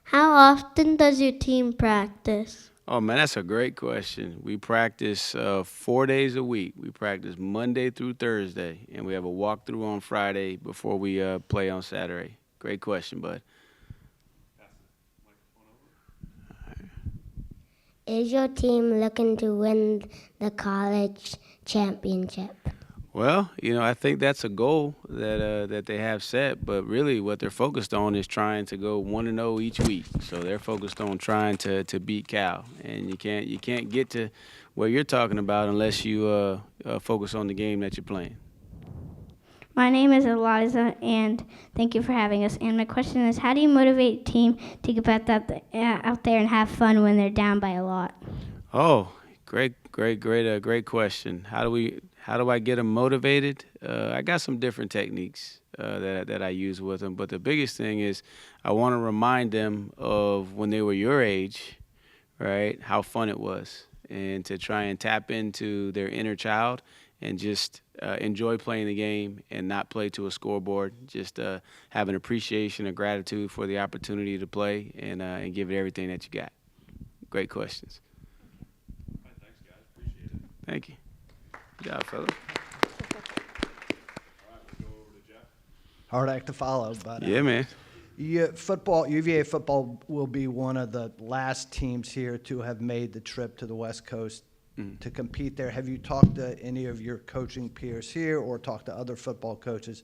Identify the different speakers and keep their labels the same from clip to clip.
Speaker 1: How often does your team practice?
Speaker 2: Oh man, that's a great question. We practice 4 days a week. We practice Monday through Thursday, and we have a walkthrough on Friday before we play on Saturday. Great question, bud.
Speaker 1: Is your team looking to win the college championship?
Speaker 2: Well, I think that's a goal that they have set, but really what they're focused on is trying to go 1-0 each week. So they're focused on trying to beat Cal, and you can't get to where you're talking about unless you focus on the game that you're playing.
Speaker 3: My name is Eliza, and thank you for having us. And my question is, how do you motivate a team to get back out there and have fun when they're down by a lot?
Speaker 2: Oh, great question. How do I get them motivated? I got some different techniques that I use with them, but the biggest thing is I want to remind them of when they were your age, right? How fun it was, and to try and tap into their inner child and just enjoy playing the game and not play to a scoreboard. Just have an appreciation, a gratitude for the opportunity to play, and give it everything that you got. Great questions. Thank you. Good job, fella.
Speaker 4: Hard act to follow, but
Speaker 2: Yeah, man.
Speaker 4: UVA football will be one of the last teams here to have made the trip to the West Coast to compete there. Have you talked to any of your coaching peers here or talked to other football coaches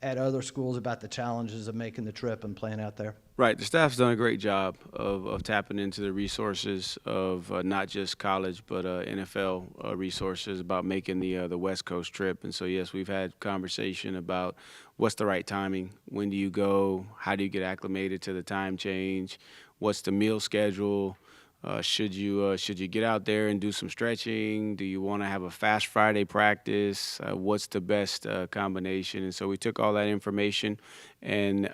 Speaker 4: at other schools about the challenges of making the trip and playing out there?
Speaker 2: Right. The staff's done a great job of tapping into the resources of not just college, but NFL resources about making the West Coast trip. And so, yes, we've had conversation about what's the right timing, when do you go, how do you get acclimated to the time change, what's the meal schedule. Should you get out there and do some stretching? Do you want to have a fast Friday practice? What's the best combination? And so we took all that information and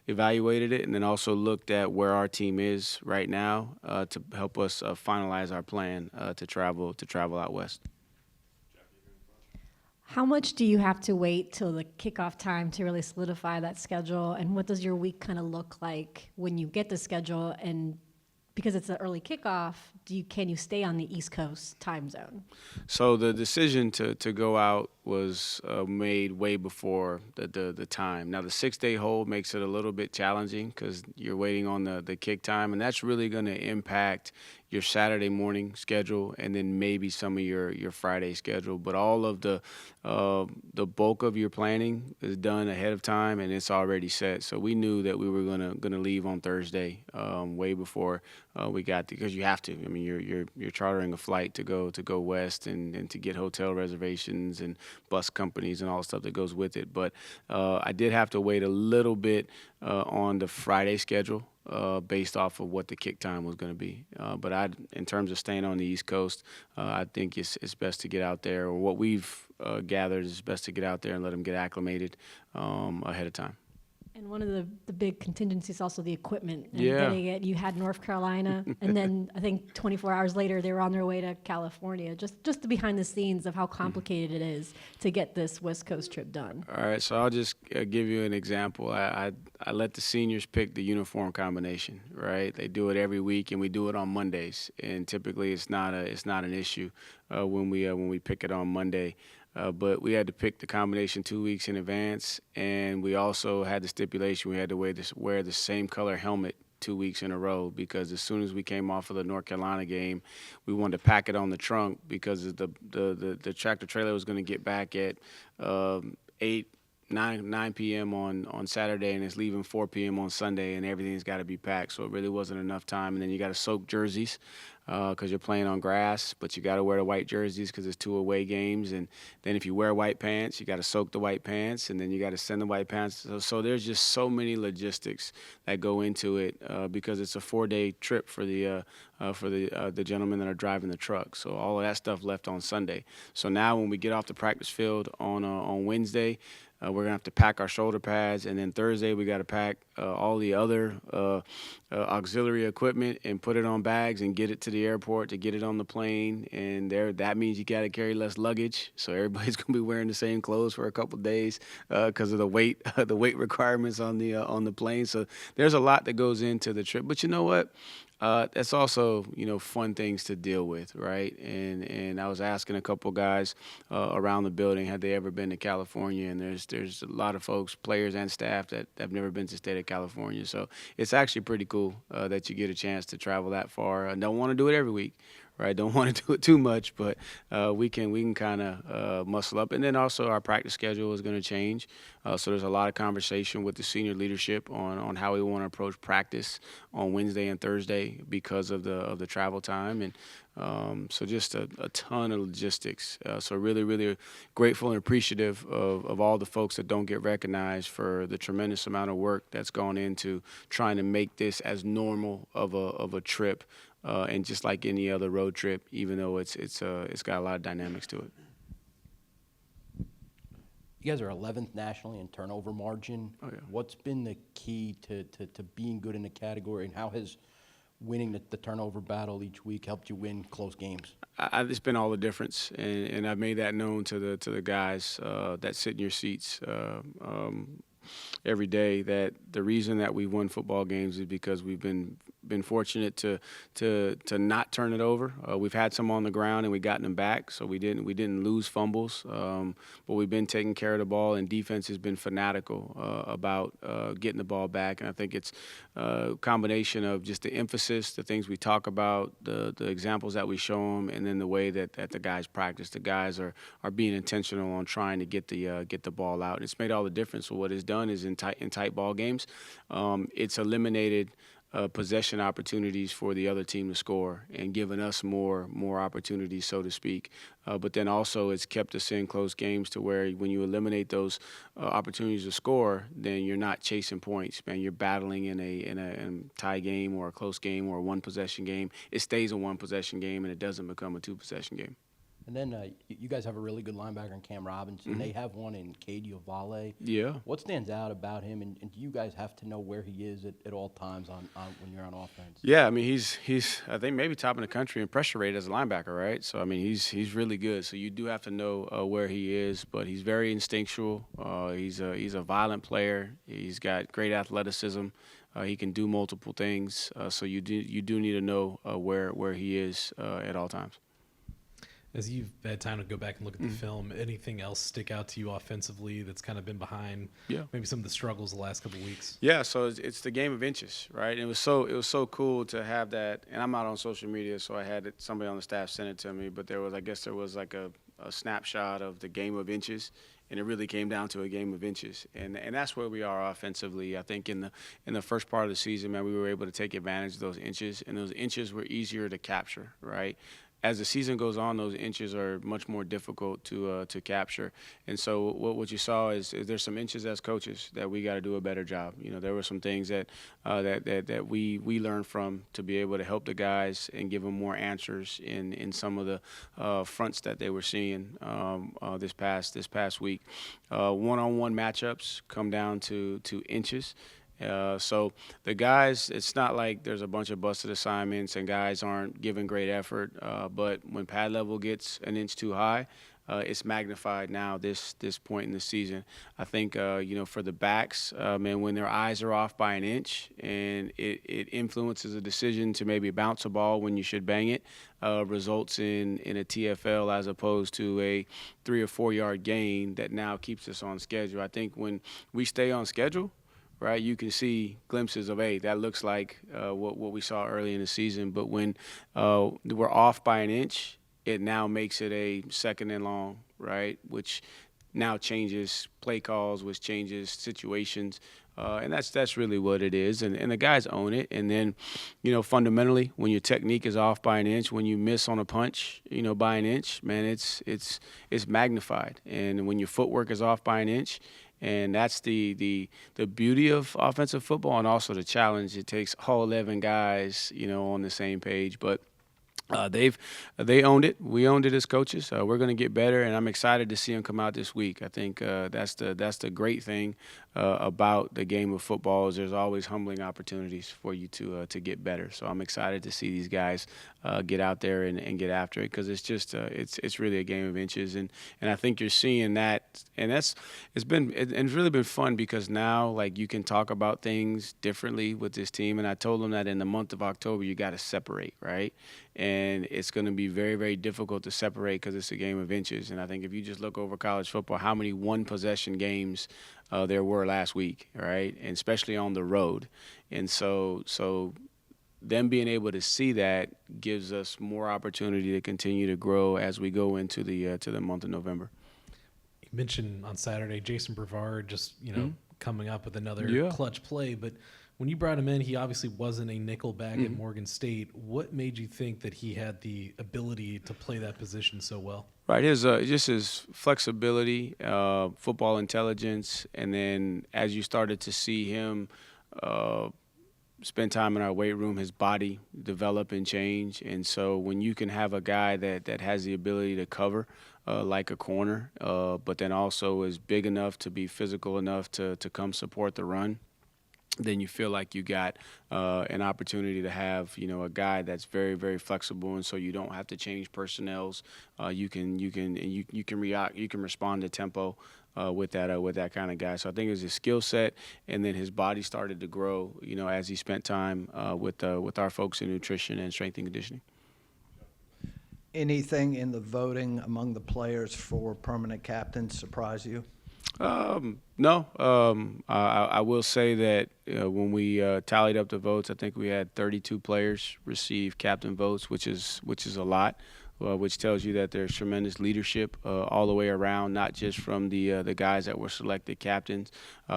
Speaker 2: evaluated it, and then also looked at where our team is right now to help us finalize our plan to travel out west.
Speaker 5: How much do you have to wait till the kickoff time to really solidify that schedule? And what does your week kind of look like when you get the schedule? And because it's an early kickoff, can you stay on the East Coast time zone?
Speaker 2: So the decision to go out was made way before the time. Now the 6 day hold makes it a little bit challenging because you're waiting on the kick time, and that's really going to impact your Saturday morning schedule and then maybe some of your Friday schedule. But all of the bulk of your planning is done ahead of time and it's already set. So we knew that we were gonna leave on Thursday, way before we got there, because you have to. I mean, you're chartering a flight to go west and to get hotel reservations and bus companies and all the stuff that goes with it. But I did have to wait a little bit on the Friday schedule based off of what the kick time was going to be. But in terms of staying on the East Coast, I think it's best to get out there, or what we've gathered is best to get out there and let them get acclimated ahead of time.
Speaker 5: And one of the big contingencies is also the equipment and
Speaker 2: Yeah.
Speaker 5: getting it. You had North Carolina, and then I think 24 hours later they were on their way to California. Just the behind the scenes of how complicated it is to get this West Coast trip done.
Speaker 2: All right, so I'll just give you an example. I let the seniors pick the uniform combination. Right, they do it every week, and we do it on Mondays. And typically, it's not an issue when we pick it on Monday. But we had to pick the combination 2 weeks in advance, and we also had the stipulation we had to wear the same color helmet 2 weeks in a row, because as soon as we came off of the North Carolina game, we wanted to pack it on the trunk because the tractor trailer was going to get back at 8. 9 p.m. on Saturday, and it's leaving 4 p.m. on Sunday, and everything's got to be packed. So it really wasn't enough time. And then you got to soak jerseys because you're playing on grass, but you got to wear the white jerseys because it's 2 away games. And then if you wear white pants, you got to soak the white pants, and then you got to send the white pants. So there's just so many logistics that go into it because it's a 4 day trip for the gentlemen that are driving the truck. So all of that stuff left on Sunday. So now when we get off the practice field on Wednesday, we're gonna have to pack our shoulder pads, and then Thursday we got to pack all the other auxiliary equipment and put it on bags and get it to the airport to get it on the plane. And that means you got to carry less luggage. So everybody's going to be wearing the same clothes for a couple of days because of the weight requirements on the plane. So there's a lot that goes into the trip. But you know what? That's also, fun things to deal with, right? And I was asking a couple guys around the building, had they ever been to California? And there's a lot of folks, players and staff, that have never been to the state of California. So it's actually pretty cool that you get a chance to travel that far. I don't want to do it every week. Right, don't want to do it too much, but we can kind of muscle up. And then also our practice schedule is going to change. So there's a lot of conversation with the senior leadership on how we want to approach practice on Wednesday and Thursday because of the travel time. And so just a ton of logistics. So really, really grateful and appreciative of all the folks that don't get recognized for the tremendous amount of work that's gone into trying to make this as normal of a trip. And just like any other road trip, even though it's got a lot of dynamics to it.
Speaker 6: You guys are 11th nationally in turnover margin.
Speaker 2: Oh, yeah.
Speaker 6: What's been the key to being good in the category, and how has winning the turnover battle each week helped you win close games?
Speaker 2: It's been all the difference, and I've made that known to the guys that sit in your seats every day, that the reason that we won football games is because we've been fortunate to not turn it over. We've had some on the ground and we gotten them back, so we didn't lose fumbles, but we've been taking care of the ball, and defense has been fanatical about getting the ball back. And I think it's a combination of just the emphasis, the things we talk about, the examples that we show them, and then the way that the guys practice. The guys are being intentional on trying to get the ball out. And it's made all the difference. So what it's done is in tight ball games, it's eliminated possession opportunities for the other team to score and given us more opportunities, so to speak. But then also it's kept us in close games to where when you eliminate those opportunities to score, then you're not chasing points, man. You're battling in a tie game or a close game or a one-possession game. It stays a one-possession game, and it doesn't become a two-possession game.
Speaker 6: And then you guys have a really good linebacker in Cam Robinson. They have one in Cade Vale.
Speaker 2: Yeah.
Speaker 6: What stands out about him, and do you guys have to know where he is at all times on when you're on offense?
Speaker 2: Yeah, I mean he's I think maybe top in the country in pressure rate as a linebacker, right? So I mean he's really good. So you do have to know where he is, but he's very instinctual. He's a violent player. He's got great athleticism. He can do multiple things. So you do need to know where he is at all times.
Speaker 7: As you've had time to go back and look at the film, anything else stick out to you offensively that's kind of been behind maybe some of the struggles the last couple of weeks?
Speaker 2: Yeah, so it's the game of inches, right? And it was so cool to have that. And I'm not on social media, so I had somebody on the staff send it to me. But there was like a snapshot of the game of inches, and it really came down to a game of inches. And that's where we are offensively. I think in the first part of the season, man, we were able to take advantage of those inches, and those inches were easier to capture, right? As the season goes on, those inches are much more difficult to capture. And so what you saw is there's some inches as coaches that we got to do a better job. There were some things that we learned from to be able to help the guys and give them more answers in some of the fronts that they were seeing this past week. One-on-one matchups come down to inches. So the guys, it's not like there's a bunch of busted assignments and guys aren't giving great effort. But when pad level gets an inch too high, it's magnified now this point in the season. I think, for the backs, man, when their eyes are off by an inch and it influences a decision to maybe bounce a ball when you should bang it, results in a TFL as opposed to a 3 or 4 yard gain that now keeps us on schedule. I think when we stay on schedule, right, you can see glimpses of, hey, that looks like what we saw early in the season. But when we're off by an inch, it now makes it a second and long, right, which now changes play calls, which changes situations. And that's really what it is. And the guys own it. And then, fundamentally, when your technique is off by an inch, when you miss on a punch, by an inch, man, it's magnified. And when your footwork is off by an inch, and that's the beauty of offensive football, and also the challenge. It takes all 11 guys, on the same page. But They owned it. We owned it as coaches. We're going to get better, and I'm excited to see them come out this week. I think that's the great thing about the game of football is there's always humbling opportunities for you to get better. So I'm excited to see these guys get out there and get after it because it's just it's really a game of inches, and I think you're seeing that, and it's really been fun because now like you can talk about things differently with this team, and I told them that in the month of October you got to separate, right? And it's going to be very, very difficult to separate because it's a game of inches. And I think if you just look over college football, how many one-possession games there were last week, right? And especially on the road. And so them being able to see that gives us more opportunity to continue to grow as we go into the to the month of November.
Speaker 7: You mentioned on Saturday Jason Brevard just coming up with another clutch play, but when you brought him in, he obviously wasn't a nickel back at Morgan State. What made you think that he had the ability to play that position so well?
Speaker 2: Right, his flexibility, football intelligence, and then as you started to see him spend time in our weight room, his body develop and change. And so when you can have a guy that has the ability to cover like a corner, but then also is big enough to be physical enough to come support the run, then you feel like you got an opportunity to have a guy that's very, very flexible, and so you don't have to change personnels. You can react, you can respond to tempo with that kind of guy. So I think it was his skill set, and then his body started to grow. As he spent time with our folks in nutrition and strength and conditioning.
Speaker 4: Anything in the voting among the players for permanent captains surprise you?
Speaker 2: No. I will say that when we tallied up the votes, I think we had 32 players receive captain votes, which is a lot, which tells you that there's tremendous leadership all the way around, not just from the guys that were selected captains.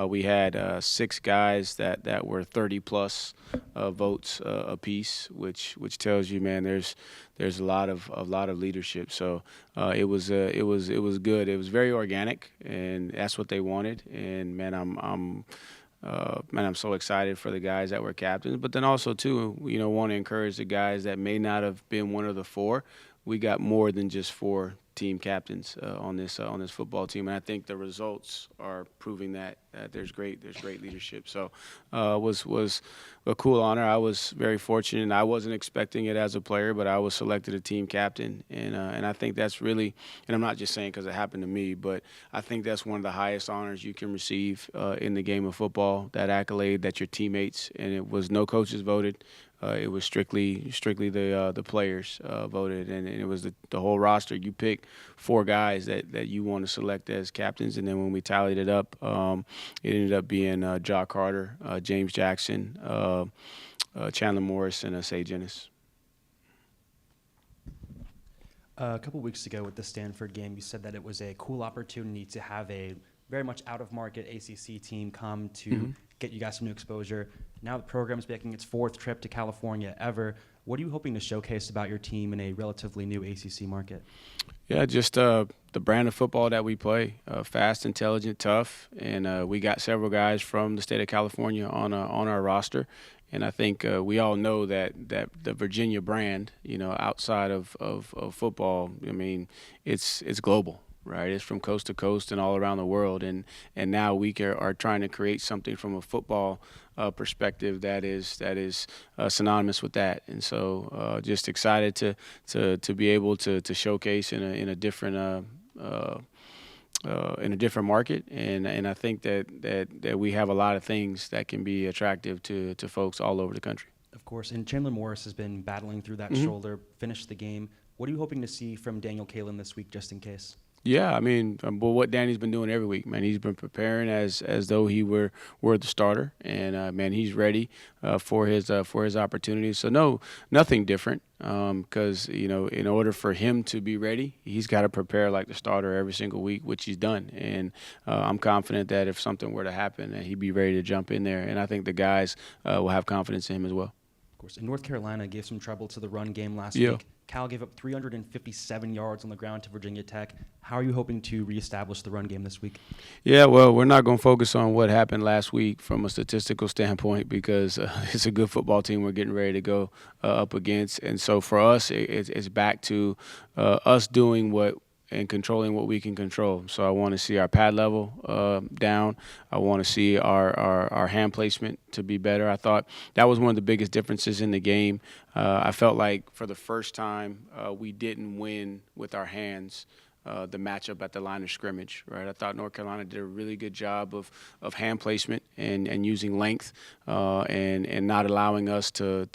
Speaker 2: We had 6 guys that were 30-plus votes apiece, which tells you, man, there's a lot of leadership. So it was good. It was very organic, and that's what they wanted. And man, I'm so excited for the guys that were captains. But then also too, want to encourage the guys that may not have been one of the 4. We got more than just 4 team captains on this football team, and I think the results are proving that there's great leadership. So was a cool honor. I was very fortunate. I wasn't expecting it as a player, but I was selected a team captain, and I think that's really, and I'm not just saying because it happened to me, but I think that's one of the highest honors you can receive in the game of football. That accolade that your teammates, and it was no coaches voted. It was strictly the players voted, and it was the whole roster. You pick 4 guys that you want to select as captains, and then when we tallied it up, it ended up being Jaw Carter, James Jackson, Chandler Morris, and Say Jennis.
Speaker 8: A couple weeks ago with the Stanford game, you said that it was a cool opportunity to have a very much out-of-market ACC team come to get you guys some new exposure. Now the program is making its 4th trip to California ever. What are you hoping to showcase about your team in a relatively new ACC market?
Speaker 2: Yeah, just the brand of football that we play, fast, intelligent, tough, and we got several guys from the state of California on our roster. And I think we all know that the Virginia brand, outside of football, I mean, it's global. Right, it's from coast to coast and all around the world, and now we are trying to create something from a football perspective that is synonymous with that, and so just excited to be able to showcase in a different market, and I think that we have a lot of things that can be attractive to folks all over the country.
Speaker 8: Of course, and Chandler Morris has been battling through that shoulder, finished the game. What are you hoping to see from Daniel Kalen this week, just in case?
Speaker 2: Yeah, I mean, what Danny's been doing every week, man. He's been preparing as though he were the starter, and man, he's ready for his opportunities. So no, nothing different, because in order for him to be ready, he's got to prepare like the starter every single week, which he's done. And I'm confident that if something were to happen, that he'd be ready to jump in there. And I think the guys will have confidence in him as well.
Speaker 8: course, in North Carolina gave some trouble to the run game last
Speaker 2: Yeah.
Speaker 8: week. Cal gave up 357 yards on the ground to Virginia Tech. How are you hoping to reestablish the run game this week?
Speaker 2: Yeah, well, we're not going to focus on what happened last week from a statistical standpoint because it's a good football team we're getting ready to go up against. And so for us, it's back to us doing what and controlling what we can control. So I want to see our pad level down. I want to see our hand placement to be better. I thought that was one of the biggest differences in the game. I felt like for the first time we didn't win with our hands. The matchup at the line of scrimmage, right? I thought North Carolina did a really good job of hand placement and using length and not allowing us to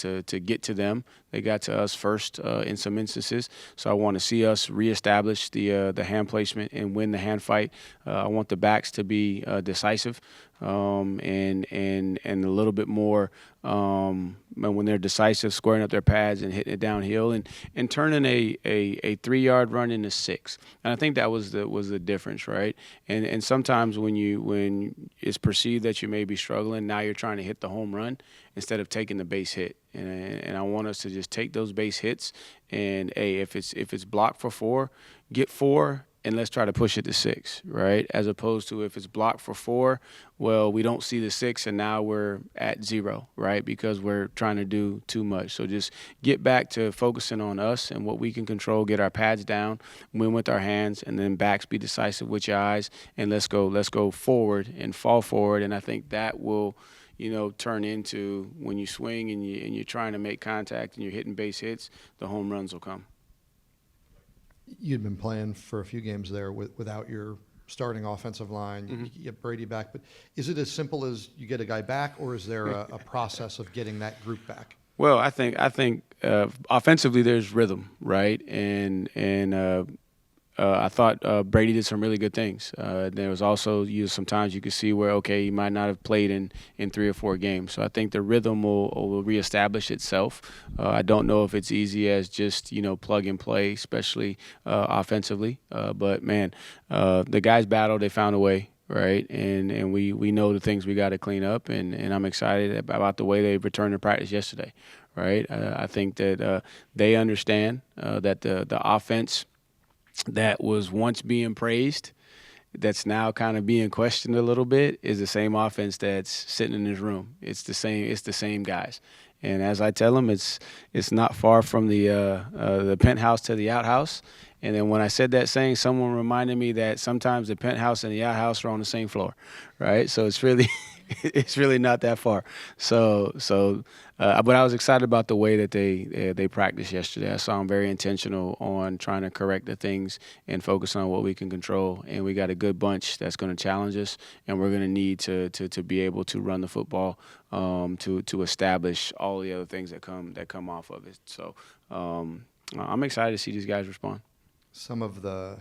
Speaker 2: get to them. They got to us first in some instances. So I want to see us reestablish the hand placement and win the hand fight. I want the backs to be decisive and a little bit more when they're decisive, squaring up their pads and hitting it downhill and turning a 3-yard run into 6. And I think that was the difference, right? And sometimes when it's perceived that you may be struggling, now you're trying to hit the home run instead of taking the base hit. And I want us to just take those base hits and if it's blocked for 4, get 4. And let's try to push it to 6, right? As opposed to if it's blocked for 4, well, we don't see the 6 and now we're at 0, right? Because we're trying to do too much. So just get back to focusing on us and what we can control, get our pads down, win with our hands, and then backs be decisive with your eyes, and let's go forward and fall forward. And I think that will turn into when you swing and you're trying to make contact and you're hitting base hits, the home runs will come.
Speaker 9: You'd been playing for a few games there without your starting offensive line.
Speaker 2: Mm-hmm.
Speaker 9: You get Brady back, but is it as simple as you get a guy back, or is there a process of getting that group back?
Speaker 2: Well, I think offensively there's rhythm, right? And I thought Brady did some really good things. There was also sometimes you could see where, okay, he might not have played in 3 or 4 games. So I think the rhythm will reestablish itself. I don't know if it's easy as just, plug and play, especially offensively. But, man, the guys battled. They found a way. Right, and we know the things we got to clean up, and I'm excited about the way they returned to practice yesterday. Right, I think that they understand that the offense that was once being praised, that's now kind of being questioned a little bit, is the same offense that's sitting in this room. It's the same guys. And as I tell them, it's not far from the penthouse to the outhouse. And then when I said that saying, someone reminded me that sometimes the penthouse and the outhouse are on the same floor, right? So it's really it's really not that far. But I was excited about the way that they practiced yesterday. I saw them very intentional on trying to correct the things and focus on what we can control. And we got a good bunch that's going to challenge us, and we're going to need to be able to run the football to establish all the other things that come off of it. So I'm excited to see these guys respond.
Speaker 9: Some of the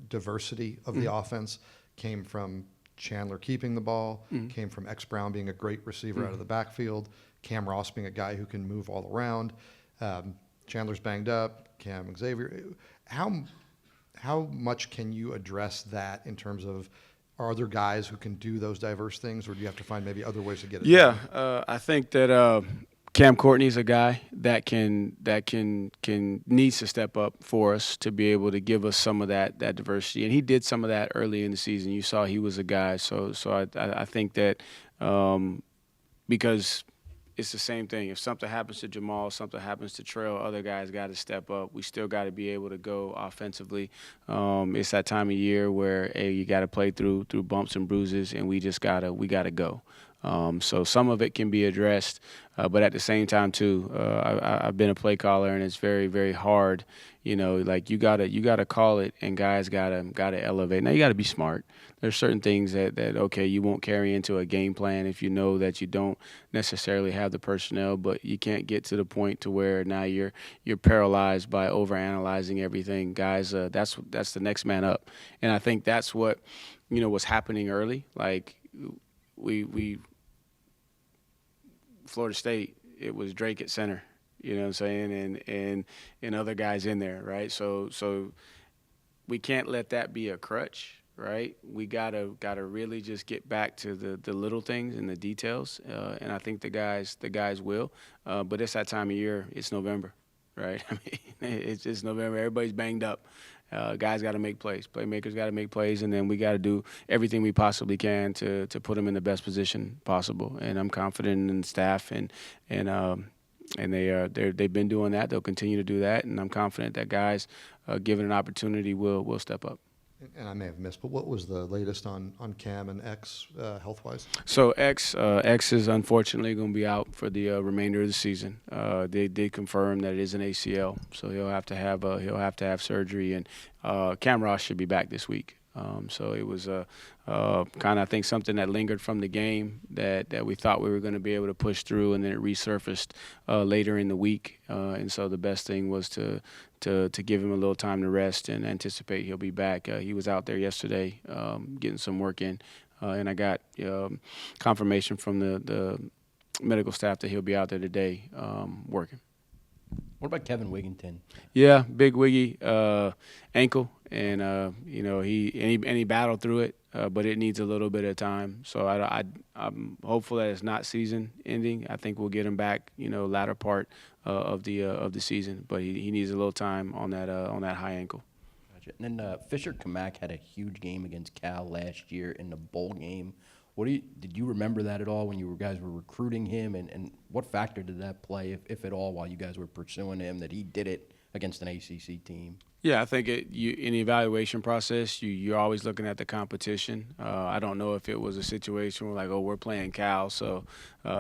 Speaker 9: diversity of the offense came from Chandler keeping the ball, came from X Brown being a great receiver out of the backfield, Cam Ross being a guy who can move all around. Chandler's banged up, Cam Xavier. How much can you address that in terms of, are there guys who can do those diverse things, or do you have to find maybe other ways to get it done?
Speaker 2: I think that Cam Courtney's a guy that needs to step up for us to be able to give us some of that diversity, and he did some of that early in the season. You saw he was a guy, so I think that because it's the same thing. If something happens to Jamal, something happens to Trail, other guys got to step up. We still got to be able to go offensively. It's that time of year where you got to play through bumps and bruises, and we gotta go. So some of it can be addressed, but at the same time too, I've been a play caller, and it's very, very hard. Like you gotta call it, and guys gotta elevate. Now you gotta be smart. There's certain things that okay, you won't carry into a game plan if you know that you don't necessarily have the personnel, but you can't get to the point to where now you're paralyzed by overanalyzing everything. Guys, that's the next man up, and I think that's what was happening early. Like we Florida State, it was Drake at center, you know what I'm saying, and other guys in there, right? So we can't let that be a crutch, right? We gotta really just get back to the little things and the details, and I think the guys will. But it's that time of year. It's November, right? I mean, it's just November. Everybody's banged up. Guys got to make plays. Playmakers got to make plays, and then we got to do everything we possibly can to put them in the best position possible. And I'm confident in the staff, and they've been doing that. They'll continue to do that, and I'm confident that guys, given an opportunity, will step up.
Speaker 9: And I may have missed, but what was the latest on Cam and X health-wise?
Speaker 2: So X is unfortunately going to be out for the remainder of the season. They did confirm that it is an ACL, so he'll have to have surgery. And Cam Ross should be back this week. So it was kind of, I think, something that lingered from the game that we thought we were going to be able to push through, and then it resurfaced later in the week. And so the best thing was to give him a little time to rest and anticipate he'll be back. He was out there yesterday getting some work in, and I got confirmation from the medical staff that he'll be out there today working.
Speaker 6: What about Kevin Wigginton?
Speaker 2: Yeah, big Wiggy ankle, and he battled through it, but it needs a little bit of time. So I'm hopeful that it's not season ending. I think we'll get him back, latter part of the season, but he needs a little time on that high ankle.
Speaker 6: Gotcha. And then Fisher Kamak had a huge game against Cal last year in the bowl game. Did you remember that at all when you guys were recruiting him, and what factor did that play, if at all, while you guys were pursuing him, that he did it against an ACC team?
Speaker 2: Yeah, I think in the evaluation process, you're always looking at the competition. I don't know if it was a situation where we're playing Cal, so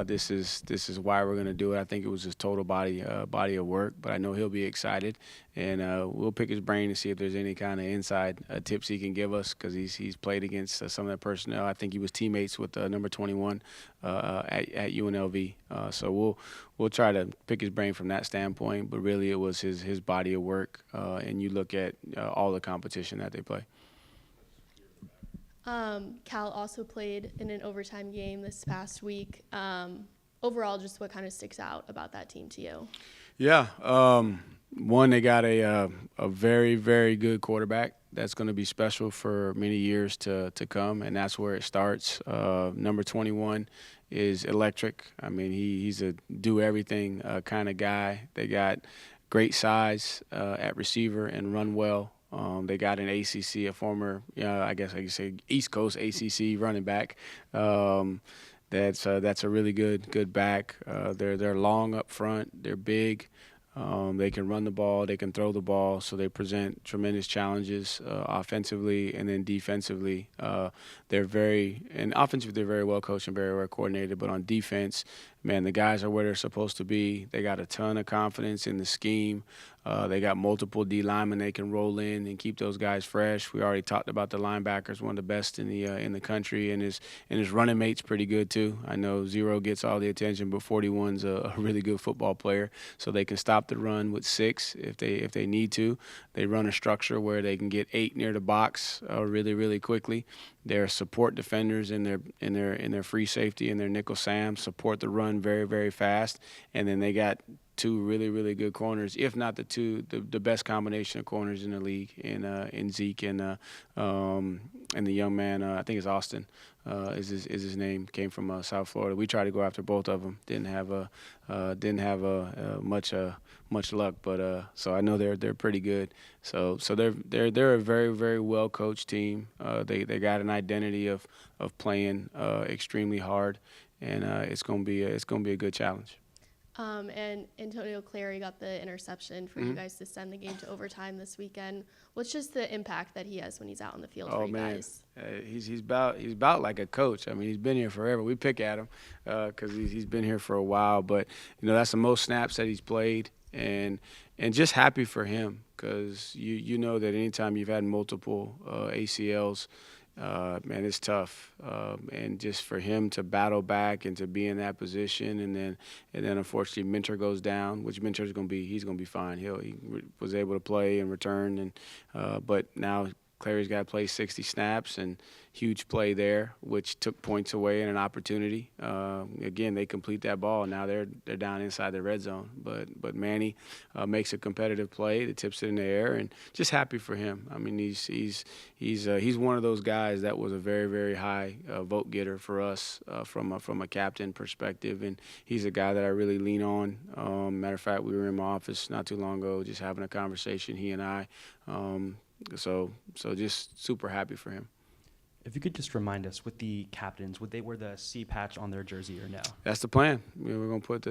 Speaker 2: this is why we're going to do it. I think it was his total body of work, but I know he'll be excited, and we'll pick his brain to see if there's any kind of inside tips he can give us, because he's played against some of that personnel. I think he was teammates with number 21 at UNLV, so we'll try to pick his brain from that standpoint. But really, it was his body of work, and you look at all the competition that they play.
Speaker 10: Cal also played in an overtime game this past week. Overall, just what kind of sticks out about that team to you? Yeah, one, they got a very, very good quarterback that's going to be special for many years to come, and that's where it starts. Number 21 is electric. I mean, he's a do-everything kind of guy. They got great size at receiver and run well. They got an ACC, a former, I guess I could say East Coast ACC running back. That's a really good back. They're long up front. They're big. They can run the ball. They can throw the ball. So they present tremendous challenges offensively, and then defensively. Offensively they're very well coached and very well coordinated. But on defense, man, the guys are where they're supposed to be. They got a ton of confidence in the scheme. They got multiple D linemen they can roll in and keep those guys fresh. We already talked about the linebackers, one of the best in the country, and his running mate's pretty good too. I know Zero gets all the attention, but 41's a really good football player, so they can stop the run with 6 if they need to. They run a structure where they can get 8 near the box really, really quickly. Their support defenders in their free safety and their nickel Sam support the run very, very fast, and then they got 2 really, really good corners, if not the best combination of corners in the league, in Zeke and the young man, I think it's Austin, is his name, came from South Florida. We tried to go after both of them, didn't have much luck, but so I know they're pretty good. So they're a very, very well coached team. They got an identity of playing extremely hard, and it's gonna be a good challenge. And Antonio Clary got the interception for you guys to send the game to overtime this weekend. What's just the impact that he has when he's out on the field for you guys?
Speaker 2: He's about like a coach. I mean, he's been here forever. We pick at him because he's been here for a while. But that's the most snaps that he's played, and just happy for him, because you know that anytime you've had multiple ACLs. Man, it's tough, and just for him to battle back and to be in that position, and then unfortunately Mentor goes down, which Mentor's he's gonna be fine. He was able to play and return, and but now Clary's got to play 60 snaps, and huge play there, which took points away and an opportunity. Again, they complete that ball. Now they're down inside the red zone. But Manny makes a competitive play that tips it in the air, and just happy for him. I mean, he's one of those guys that was a very, very high vote getter for us from a captain perspective, and he's a guy that I really lean on. Matter of fact, we were in my office not too long ago just having a conversation, he and I. So just super happy for him.
Speaker 8: If you could just remind us, with the captains, would they wear the C patch on their jersey or no?
Speaker 2: That's the plan. They're gonna put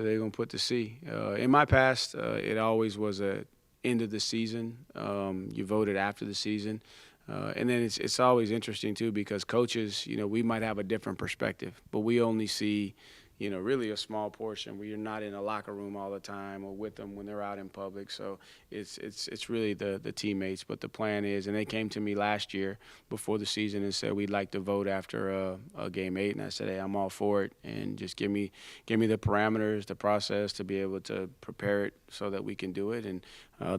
Speaker 2: the C. In my past, it always was a end of the season. You voted after the season, and then it's always interesting too, because coaches, we might have a different perspective, but we only see, really a small portion where you're not in a locker room all the time or with them when they're out in public. So it's really the teammates. But the plan is, and they came to me last year before the season and said we'd like to vote after a game 8, and I said, hey, I'm all for it, and just give me the parameters, the process to be able to prepare it so that we can do it. And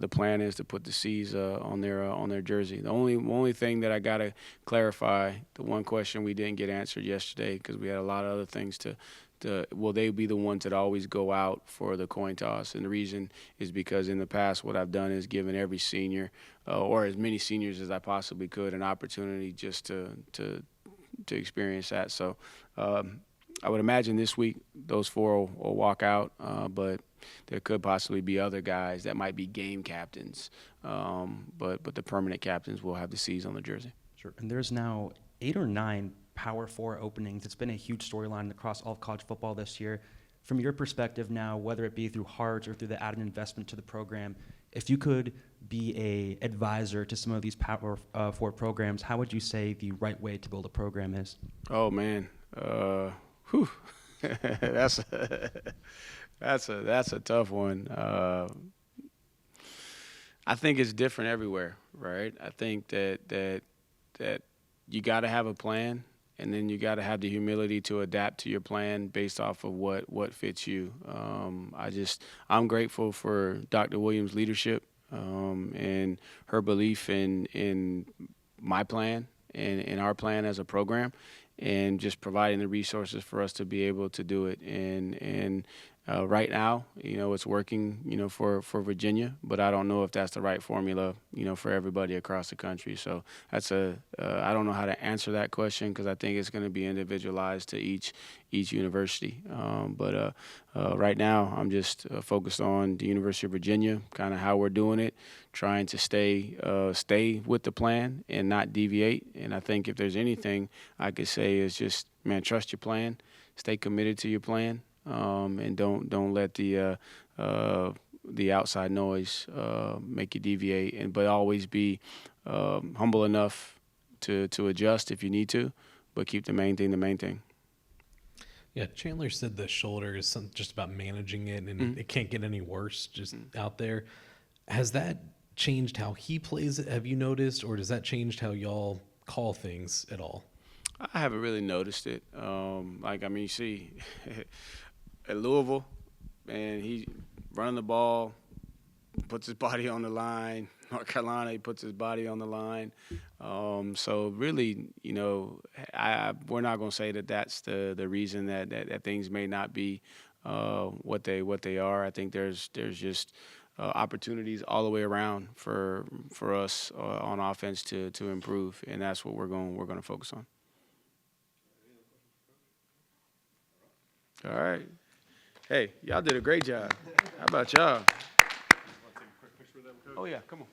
Speaker 2: the plan is to put the C's on their jersey. The only thing that I gotta clarify, the one question we didn't get answered yesterday because we had a lot of other things to will they be the ones that always go out for the coin toss? And the reason is because in the past what I've done is given every senior or as many seniors as I possibly could an opportunity just to experience that. So I would imagine this week those 4 will walk out, but there could possibly be other guys that might be game captains, but the permanent captains will have the C's on the jersey.
Speaker 8: Sure. And there's now 8 or 9 Power 4 openings. It's been a huge storyline across all of college football this year. From your perspective now, whether it be through Heart or through the added investment to the program, if you could be a advisor to some of these Power 4 programs, how would you say the right way to build a program is?
Speaker 2: Oh man, that's a tough one. I think it's different everywhere, right? I think that you got to have a plan. And then you got to have the humility to adapt to your plan based off of what fits you. I'm grateful for Dr. Williams' leadership and her belief in my plan and in our plan as a program, and just providing the resources for us to be able to do it. And right now, it's working, for Virginia, but I don't know if that's the right formula, for everybody across the country. So that's I don't know how to answer that question because I think it's going to be individualized to each university. But right now, I'm just focused on the University of Virginia, kind of how we're doing it, trying to stay with the plan and not deviate. And I think if there's anything I could say is just, man, trust your plan, stay committed to your plan. And don't let the outside noise make you deviate, but always be humble enough to adjust if you need to, but keep the main thing the main thing.
Speaker 7: Yeah, Chandler said the shoulder is just about managing it, and it can't get any worse just out there. Has that changed how he plays it? Have you noticed, or does that change how y'all call things at all?
Speaker 2: I haven't really noticed it. You see. At Louisville, and he running the ball, puts his body on the line. North Carolina, he puts his body on the line. So really, we're not going to say that that's the reason that things may not be what they are. I think there's just opportunities all the way around for us on offense to improve, and that's what we're going to focus on. All right. Hey, y'all did a great job. How about y'all? Oh, yeah, come on.